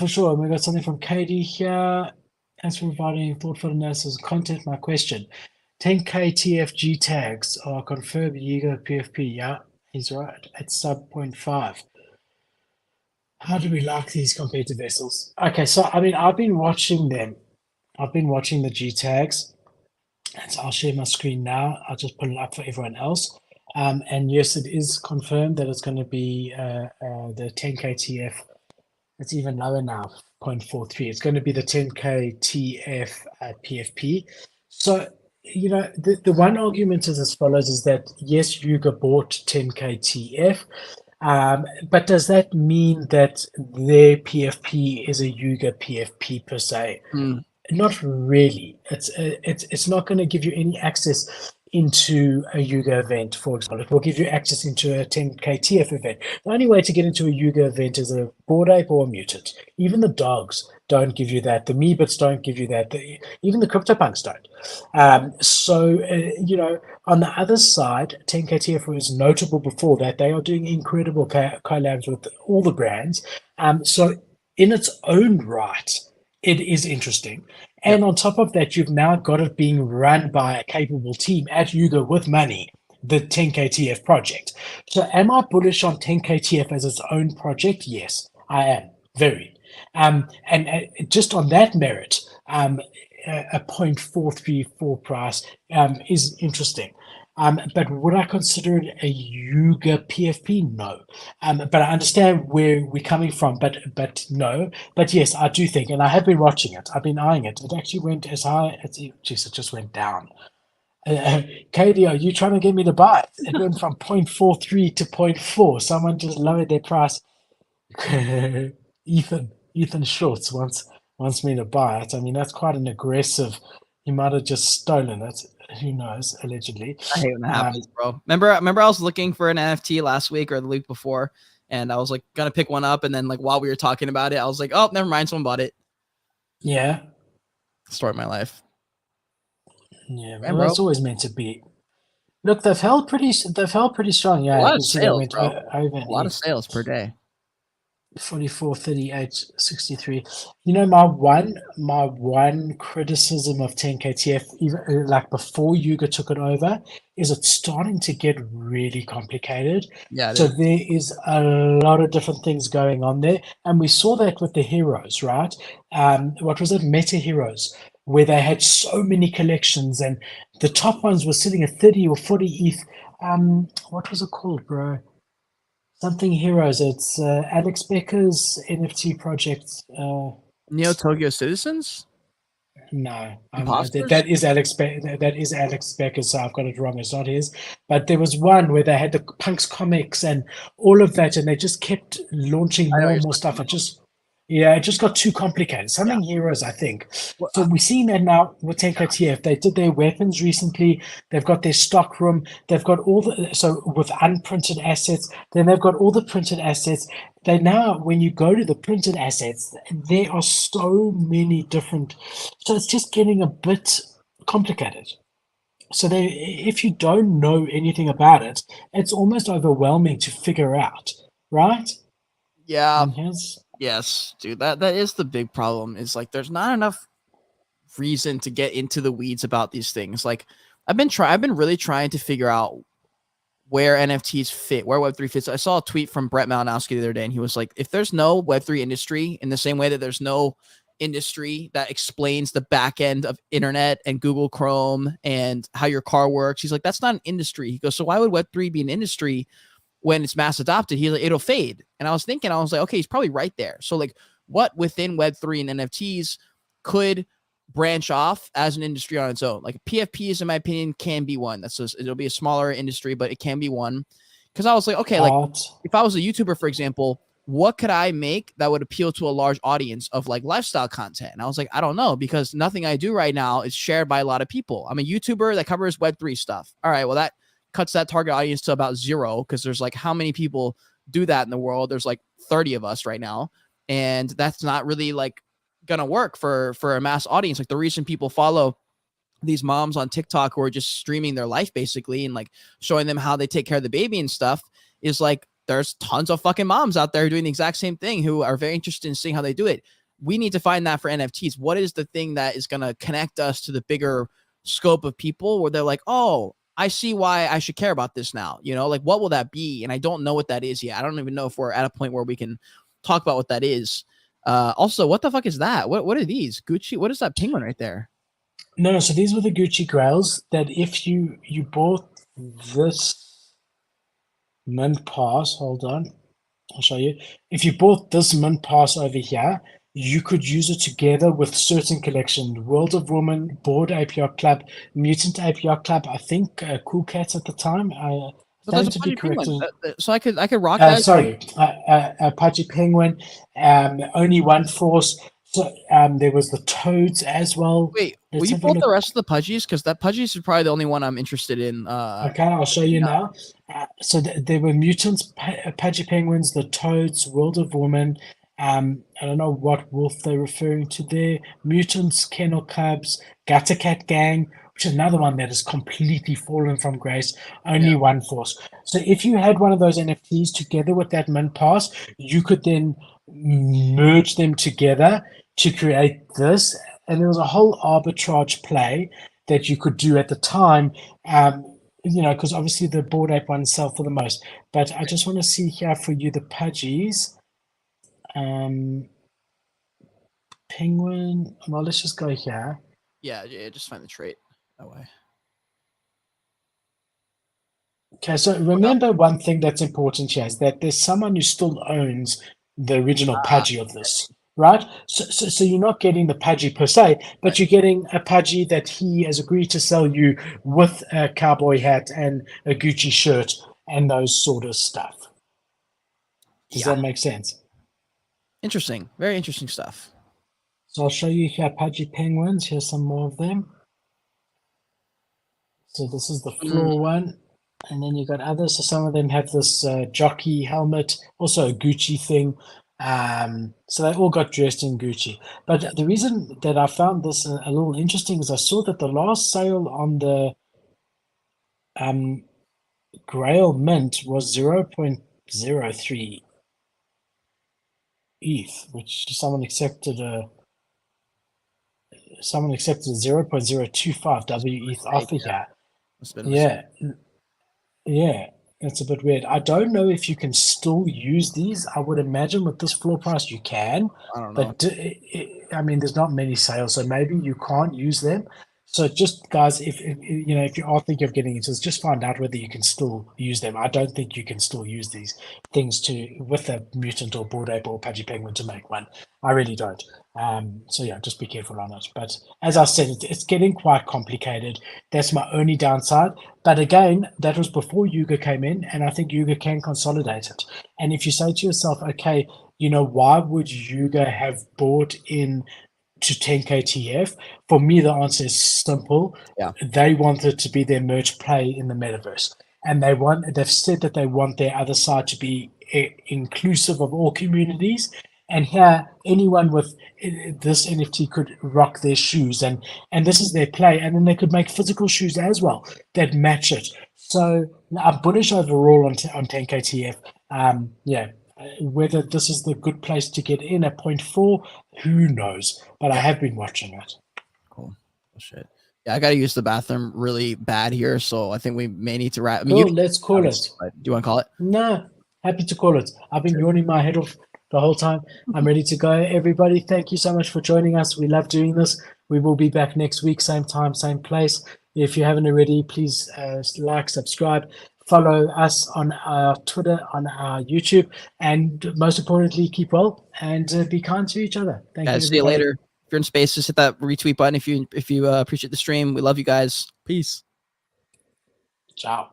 For sure. And we got something from Katie here. Thanks for providing thoughtful analysis of content. My question: 10K TFG tags are confirmed Yiga PFP. Yeah, he's right. It's sub 0.5. How do we like these compared to vessels? Okay, so I mean, I've been watching them. I've been watching the Gtags. And so I'll share my screen now. I'll just put it up for everyone else. And yes, it is confirmed that it's going to be the 10K TF. It's even lower now, 0.43. It's going to be the 10K TF PFP. So, the one argument is as follows, is that, yes, Yuga bought 10K TF, but does that mean that their PFP is a Yuga PFP per se? Not really. It's not going to give you any access into a Yuga event, for example. It will give you access into a 10K TF event. The only way to get into a Yuga event is a Bored Ape or a Mutant. Even the dogs don't give you that. The Meebits don't give you that. Even the CryptoPunks don't. On the other side, 10K TF was notable before that. They are doing incredible collabs with all the brands. So in its own right, it is interesting. And on top of that, you've now got it being run by a capable team at Yuga with money, the 10K TF project. So am I bullish on 10K TF as its own project? Yes, I am. Very. And just on that merit, a 0.434 price is interesting. But would I consider it a Yuga PFP? No. But I understand where we're coming from, but no. But yes, I do think, and I have been watching it. I've been eyeing it. It actually went as high as, geez, it just went down. Katie, are you trying to get me to buy it? It went from 0.43 to 0.4. Someone just lowered their price. Ethan Schultz wants me to buy it. I mean, that's quite an aggressive. He might have just stolen it. Who knows? Allegedly. I hate when that happens, bro. Remember, I was looking for an NFT last week or the week before, and I was like gonna pick one up, and then like while we were talking about it, I was like, oh, never mind, someone bought it. Yeah. Story of my life. Yeah, well, that's always meant to be. Look, they've held pretty strong. Yeah, a lot of sales, bro. A lot of sales per day. 44, 38, 63. My one criticism of 10KTF, even like before Yuga took it over, is it's starting to get really complicated. Yeah. So there is a lot of different things going on there. And we saw that with the heroes, right? What was it? Meta Heroes, where they had so many collections and the top ones were sitting at 30 or 40 ETH. What was it called, bro? Something Heroes. It's Alex Becker's NFT project. Neo Tokyo Citizens? No, that is Alex. That is Alex Becker. So I've got it wrong. It's not his. But there was one where they had the Punks comics and all of that, and they just kept launching more and more stuff. It just got too complicated. Something Heroes, I think. So we're seeing that now with 10KTF. They did their weapons recently. They've got their stockroom. They've got all with unprinted assets. Then they've got all the printed assets. They now, when you go to the printed assets, there are so many different. So it's just getting a bit complicated. So if you don't know anything about it, it's almost overwhelming to figure out, right? Yeah. Yes, dude, that is the big problem. Is like there's not enough reason to get into the weeds about these things. Like I've been really trying to figure out where NFTs fit, where Web3 fits. I saw a tweet from Brett Malinowski the other day, and he was like, if there's no Web3 industry in the same way that there's no industry that explains the back end of internet and Google Chrome and how your car works, he's like, that's not an industry. He goes, so why would Web3 be an industry when it's mass adopted? He's like, it'll fade. And I was like, okay, he's probably right there. So like what within Web3 and NFTs could branch off as an industry on its own? Like PFPs, in my opinion, can be one. It'll be a smaller industry, but it can be one. Because I was like, okay, like if I was a YouTuber, for example, what could I make that would appeal to a large audience of like lifestyle content? And I was like, I don't know, because nothing I do right now is shared by a lot of people. I'm a YouTuber that covers Web3 stuff. All right, well, that cuts that target audience to about 0, because there's like how many people do that in the world? There's like 30 of us right now, and that's not really like gonna work for a mass audience. Like the reason people follow these moms on TikTok who are just streaming their life basically and like showing them how they take care of the baby and stuff is like there's tons of fucking moms out there doing the exact same thing who are very interested in seeing how they do it. We need to find that for NFTs. What is the thing that is going to connect us to the bigger scope of people where they're like, oh, I see why I should care about this now. You know, like what will that be? And I don't know what that is yet. I don't even know if we're at a point where we can talk about what that is. Also, what the fuck is that? What are these? Gucci? What is that penguin right there? No, so these were the Gucci Grails that if you bought this mint pass, hold on, I'll show you. If you bought this mint pass over here, you could use it together with certain collection. World of Woman, Bored Ape Yacht Club, Mutant Ape Yacht Club, I think Cool Cats at the time. So there's a Pudgy penguin. So I could rock that. Sorry, Pudgy Penguin, Only One Force. So there was the Toads as well. Wait, will you pull the rest of the Pudgies? Because that Pudgies is probably the only one I'm interested in. Okay, I'll show you now. So there were Mutants, Pudgy Penguins, the Toads, World of Woman. I don't know what wolf they're referring to there. Mutants, Kennel Cubs, Gutter Cat Gang, which is another one that has completely fallen from grace. Only One Force. So if you had one of those NFTs together with that mint pass, you could then merge them together to create this. And there was a whole arbitrage play that you could do at the time, you know, because obviously the Bored Ape ones sell for the most. But I just want to see here for you the Pudgies. Penguin. Well, let's just go here. Yeah, just find the trait that way. Okay, so remember one thing that's important here is that there's someone who still owns the original Pudgy of this, right? So you're not getting the Pudgy per se, but you're getting a Pudgy that he has agreed to sell you with a cowboy hat and a Gucci shirt and those sort of stuff. Does that make sense? Interesting. Very interesting stuff. So I'll show you here Pudgy Penguins. Here's some more of them. So this is the floor one. And then you got others. So some of them have this jockey helmet, also a Gucci thing. So they all got dressed in Gucci. But the reason that I found this a little interesting is I saw that the last sale on the Grail Mint was 0.03 ETH, which someone accepted 0.025 WETH offer here. Yeah, it's a bit weird. I don't know if you can still use these. I would imagine with this floor price you can. I don't know. But I mean, there's not many sales, so maybe you can't use them. So just guys, if you know, if you are thinking of getting into this, just find out whether you can still use them. I don't think you can still use these things with a mutant or Bored Ape or Pudgy Penguin to make one. I really don't. So yeah, just be careful on it. But as I said, it's getting quite complicated. That's my only downside. But again, that was before Yuga came in, and I think Yuga can consolidate it. And if you say to yourself, okay, you know, why would Yuga have bought in to 10K TF? For me, the answer is simple. Yeah. They wanted to be their merge play in the metaverse. And they've said that they want their other side to be inclusive of all communities. And here, anyone with this NFT could rock their shoes, and this is their play. And then they could make physical shoes as well that match it. So I'm bullish overall on 10K TF. Yeah, whether this is the good place to get in at 0.4, who knows? But I have been watching it. Cool. Oh, shit. Yeah, I got to use the bathroom really bad here, so I think we may need to wrap. I mean, let's call it. Do you want to call it? No, happy to call it. I've been yawning my head off the whole time. I'm ready to go. Everybody, thank you so much for joining us. We love doing this. We will be back next week, same time, same place. If you haven't already, please like, subscribe, follow us on our Twitter, on our YouTube, and most importantly, keep well and be kind to each other. Thank you. See you later. If you're in space, just hit that retweet button if you appreciate the stream. We love you guys. Peace. Ciao.